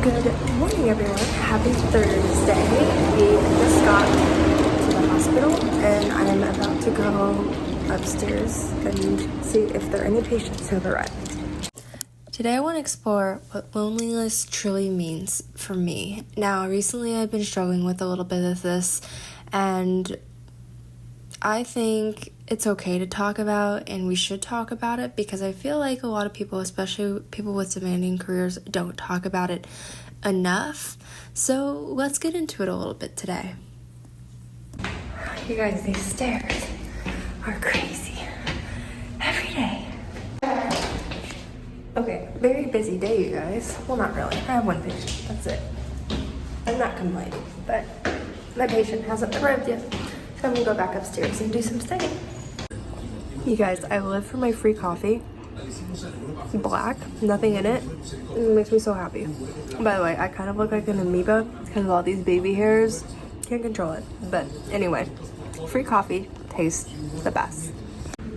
Good morning, everyone. Happy Thursday. We just got to the hospital and I'm about to go upstairs and see if there are any patients who have arrived. Today I want to explore what loneliness truly means for me. Now, recently I've been struggling with a little bit of this, and I think it's okay to talk about, and we should talk about it, because I feel like a lot of people, especially people with demanding careers, don't talk about it enough. So let's get into it a little bit today. You guys, these stairs are crazy every day. Okay, very busy day, you guys. Well, not really. I have one patient. That's it. I'm not complaining, but my patient hasn't arrived yet. So I'm gonna go back upstairs and do some studying. You guys, I live for my free coffee. Black, nothing in it. It makes me so happy. By the way, I kind of look like an amoeba because of all these baby hairs. Can't control it. But anyway, free coffee tastes the best.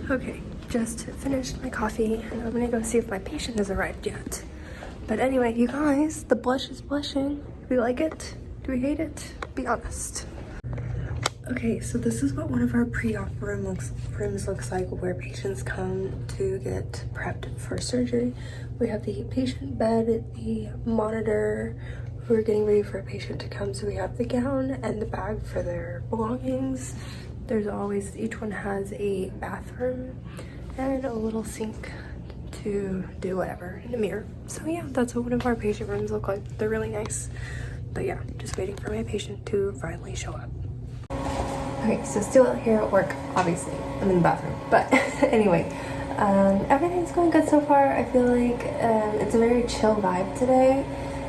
Okay, just finished my coffee and I'm gonna go see if my patient has arrived yet. But anyway, you guys, the blush is blushing. Do we like it? Do we hate it? Be honest. Okay, so this is what one of our pre-op rooms looks like, where patients come to get prepped for surgery. We have the patient bed, the monitor. We're getting ready for a patient to come, so we have the gown and the bag for their belongings. There's always, each one has a bathroom and a little sink to do whatever in the mirror. So yeah, that's what one of our patient rooms look like. They're really nice. But yeah, just waiting for my patient to finally show up. Okay, so still out here at work, obviously. I'm in the bathroom. But anyway, everything's going good so far. I feel like it's a very chill vibe today.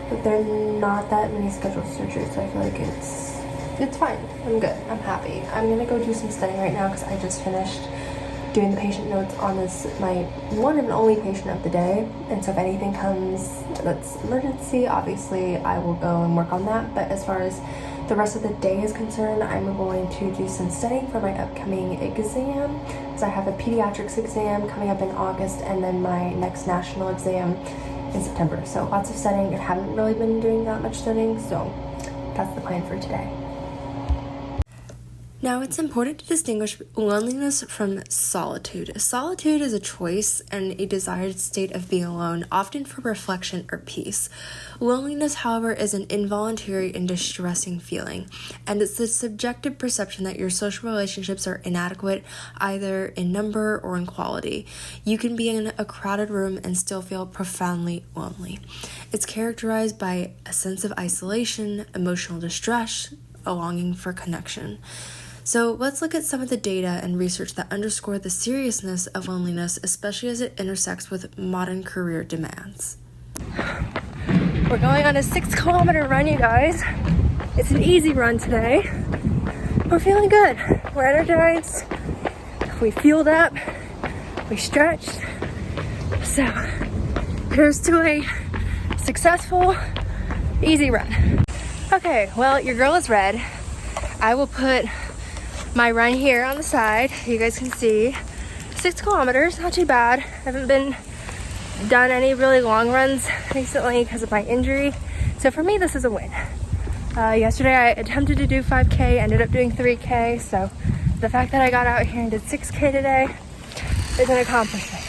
But there are not that many scheduled surgeries, so I feel like it's fine. I'm good. I'm happy. I'm gonna go do some studying right now because I just finished doing the patient notes on this, my one and only patient of the day. And so if anything comes that's emergency, obviously I will go and work on that. But as far as the rest of the day is concerned, I'm going to do some studying for my upcoming exam. So I have a pediatrics exam coming up in August, and then my next national exam in September. So lots of studying. I haven't really been doing that much studying, so that's the plan for today. Now, it's important to distinguish loneliness from solitude. Solitude is a choice and a desired state of being alone, often for reflection or peace. Loneliness, however, is an involuntary and distressing feeling, and it's the subjective perception that your social relationships are inadequate, either in number or in quality. You can be in a crowded room and still feel profoundly lonely. It's characterized by a sense of isolation, emotional distress, a longing for connection. So let's look at some of the data and research that underscore the seriousness of loneliness, especially as it intersects with modern career demands. We're going on a 6-kilometer run, you guys. It's an easy run today. We're feeling good. We're energized. We fueled up. We stretched. So here's to a successful, easy run. Okay, well, your girl is red. I will put my run here on the side. You guys can see 6 kilometers, not too bad. I haven't done any really long runs recently because of my injury. So for me, this is a win. Yesterday I attempted to do 5K, ended up doing 3K. So the fact that I got out here and did 6K today is an accomplishment.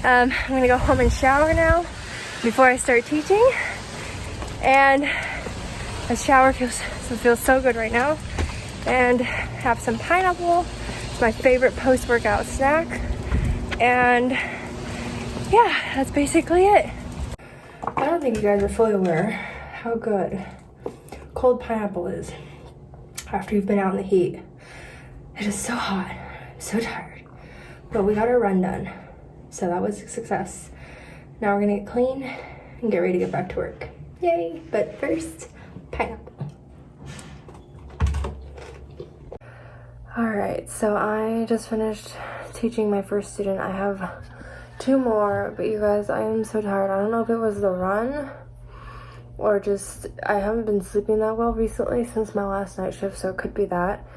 I'm gonna go home and shower now before I start teaching. And the shower feels so good right now. And have some pineapple. It's my favorite post-workout snack. And yeah, that's basically it. I don't think you guys are fully aware how good cold pineapple is after you've been out in the heat. It is so hot. I'm so tired. But we got our run done. So that was a success. Now we're gonna get clean and get ready to get back to work. Yay! But first, pineapple. Alright, so I just finished teaching my first student. I have 2 more, but you guys, I am so tired. I don't know if it was the run or just I haven't been sleeping that well recently since my last night shift, so it could be that.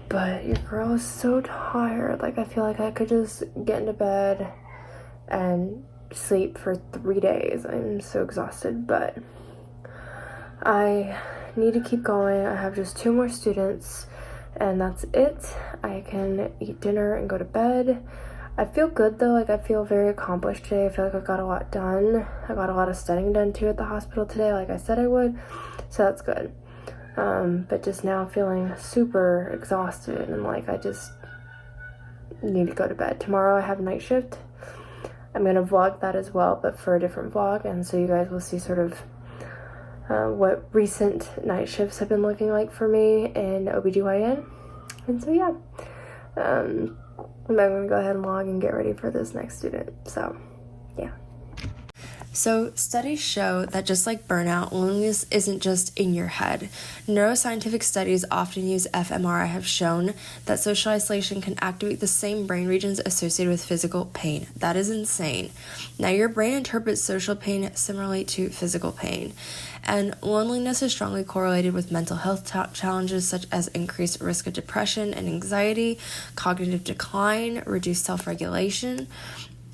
But your girl is so tired. Like, I feel like I could just get into bed and sleep for 3 days. I'm so exhausted, but I need to keep going. I have just 2 more students and that's it. I can eat dinner and go to bed. I feel good though, like I feel very accomplished today. I feel like I got a lot done. I got a lot of studying done too at the hospital today, like I said I would, so that's good. But just now feeling super exhausted and like I just need to go to bed. Tomorrow I have night shift. I'm gonna vlog that as well, but for a different vlog, and so you guys will see sort of what recent night shifts have been looking like for me in OBGYN. And so yeah, I'm gonna go ahead and log and get ready for this next student. So yeah. So studies show that just like burnout, loneliness isn't just in your head. Neuroscientific studies often use fMRI have shown that social isolation can activate the same brain regions associated with physical pain. That is insane. Now your brain interprets social pain similarly to physical pain. And loneliness is strongly correlated with mental health challenges such as increased risk of depression and anxiety, cognitive decline, reduced self-regulation.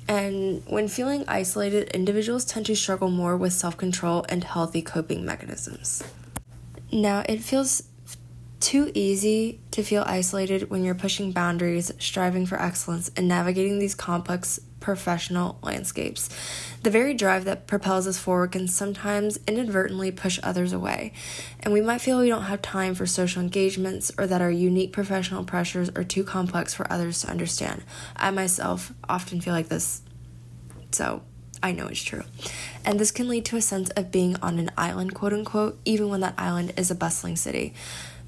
And when feeling isolated, individuals tend to struggle more with self-control and healthy coping mechanisms. Now, it feels too easy to feel isolated when you're pushing boundaries, striving for excellence, and navigating these complex professional landscapes. The very drive that propels us forward can sometimes inadvertently push others away, and we might feel we don't have time for social engagements or that our unique professional pressures are too complex for others to understand. I myself often feel like this, so I know it's true. And this can lead to a sense of being on an island, quote unquote, even when that island is a bustling city.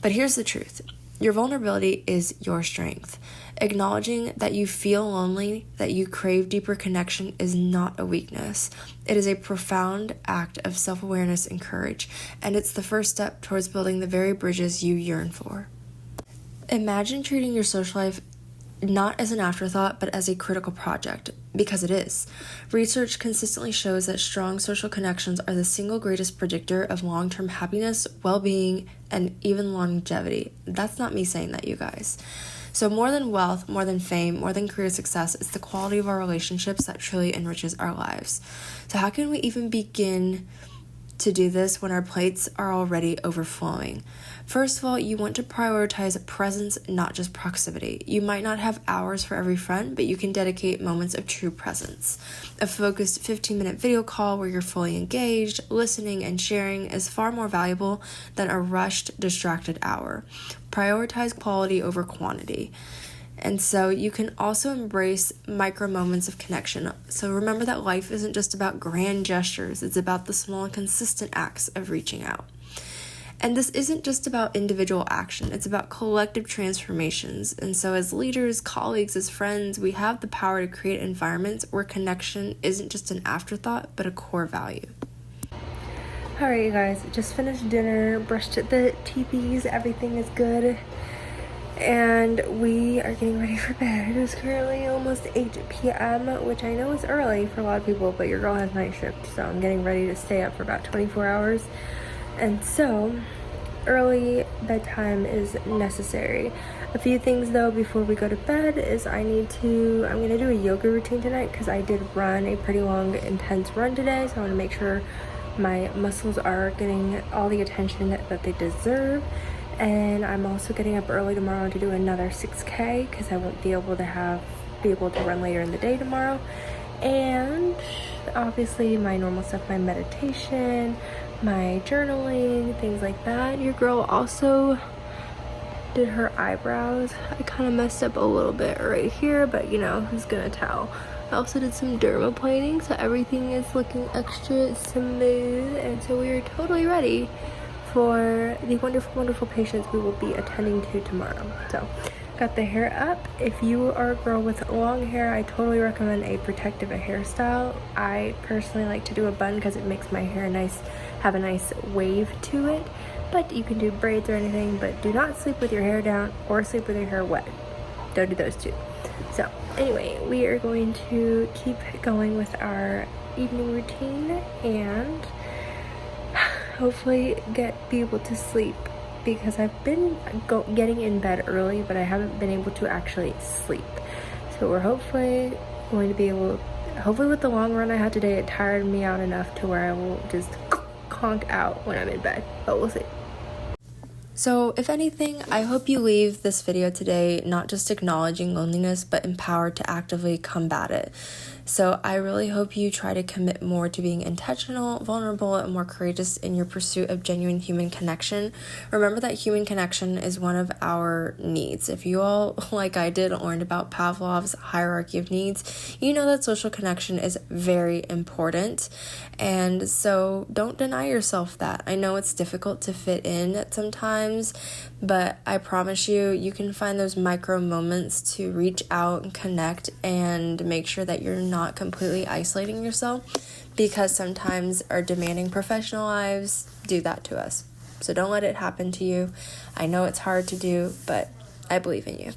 But here's the truth. Your vulnerability is your strength. Acknowledging that you feel lonely, that you crave deeper connection is not a weakness. It is a profound act of self-awareness and courage, and it's the first step towards building the very bridges you yearn for. Imagine treating your social life not as an afterthought, but as a critical project, because it is. Research consistently shows that strong social connections are the single greatest predictor of long-term happiness, well-being, and even longevity. That's not me saying that, you guys. So more than wealth, more than fame, more than career success, it's the quality of our relationships that truly enriches our lives. So how can we even begin to do this when our plates are already overflowing? First of all, you want to prioritize presence, not just proximity. You might not have hours for every friend, but you can dedicate moments of true presence. A focused 15-minute video call where you're fully engaged, listening, and sharing is far more valuable than a rushed, distracted hour. Prioritize quality over quantity. And so you can also embrace micro moments of connection. So remember that life isn't just about grand gestures. It's about the small and consistent acts of reaching out. And this isn't just about individual action. It's about collective transformations. And so as leaders, colleagues, as friends, we have the power to create environments where connection isn't just an afterthought, but a core value. Alright, you guys, just finished dinner, brushed at the teepees, everything is good. And we are getting ready for bed. It is currently almost 8 p.m., which I know is early for a lot of people, but your girl has night shift, so I'm getting ready to stay up for about 24 hours. And so, early bedtime is necessary. A few things though before we go to bed is I'm gonna do a yoga routine tonight because I did run a pretty long, intense run today, so I want to make sure my muscles are getting all the attention that they deserve. And I'm also getting up early tomorrow to do another 6K because I won't be able to run later in the day tomorrow. And obviously my normal stuff, my meditation, my journaling, things like that. Your girl also did her eyebrows. I kind of messed up a little bit right here, but you know, who's gonna tell? I also did some dermaplaning, so everything is looking extra smooth, and so we are totally ready for the wonderful, wonderful patients we will be attending to tomorrow. So, got the hair up. If you are a girl with long hair, I totally recommend a protective hairstyle. I personally like to do a bun because it makes my hair have a nice wave to it. But you can do braids or anything, but do not sleep with your hair down or sleep with your hair wet. Don't do those two. So, anyway, we are going to keep going with our evening routine and hopefully be able to sleep, because I've been getting in bed early, but I haven't been able to actually sleep. So we're hopefully going to be able hopefully with the long run I had today, it tired me out enough to where I will just conk out when I'm in bed, but we'll see. So if anything, I hope you leave this video today not just acknowledging loneliness, but empowered to actively combat it. So I really hope you try to commit more to being intentional, vulnerable, and more courageous in your pursuit of genuine human connection. Remember that human connection is one of our needs. If you all, like I did, learned about Pavlov's hierarchy of needs, you know that social connection is very important. And so don't deny yourself that. I know it's difficult to fit in at sometimes, but I promise you, you can find those micro moments to reach out and connect and make sure that you're not completely isolating yourself, because sometimes our demanding professional lives do that to us. So don't let it happen to you. I know it's hard to do, but I believe in you.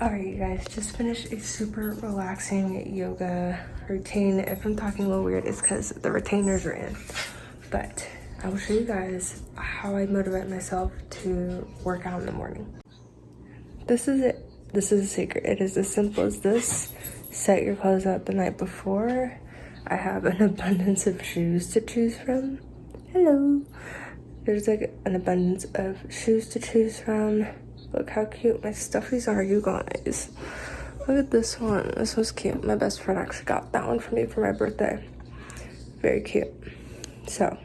Alright, you guys, just finished a super relaxing yoga routine. If I'm talking a little weird, it's because the retainers are in. But I will show you guys how I motivate myself to work out in the morning. This is it. This is a secret. It is as simple as this. Set your clothes out the night before. I have an abundance of shoes to choose from. Hello. There's like an abundance of shoes to choose from. Look how cute my stuffies are, you guys. Look at this one. This was cute. My best friend actually got that one for me for my birthday. Very cute. So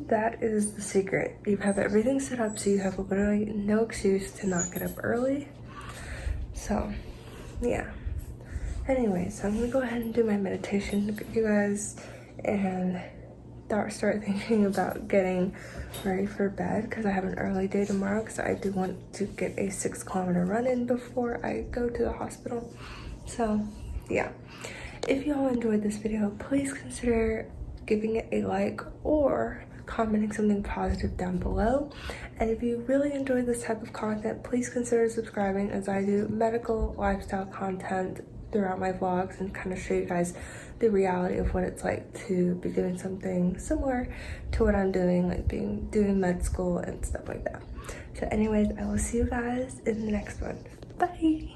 that is the secret. You have everything set up so you have literally no excuse to not get up early. So yeah. Anyways, I'm gonna go ahead and do my meditation, you guys, and start thinking about getting ready for bed, because I have an early day tomorrow, because I do want to get a 6-kilometer run in before I go to the hospital. So yeah, if y'all enjoyed this video, please consider giving it a like or commenting something positive down below. And if you really enjoyed this type of content, please consider subscribing, as I do medical lifestyle content throughout my vlogs and kind of show you guys the reality of what it's like to be doing something similar to what I'm doing, like doing med school and stuff like that. So anyways, I will see you guys in the next one. Bye.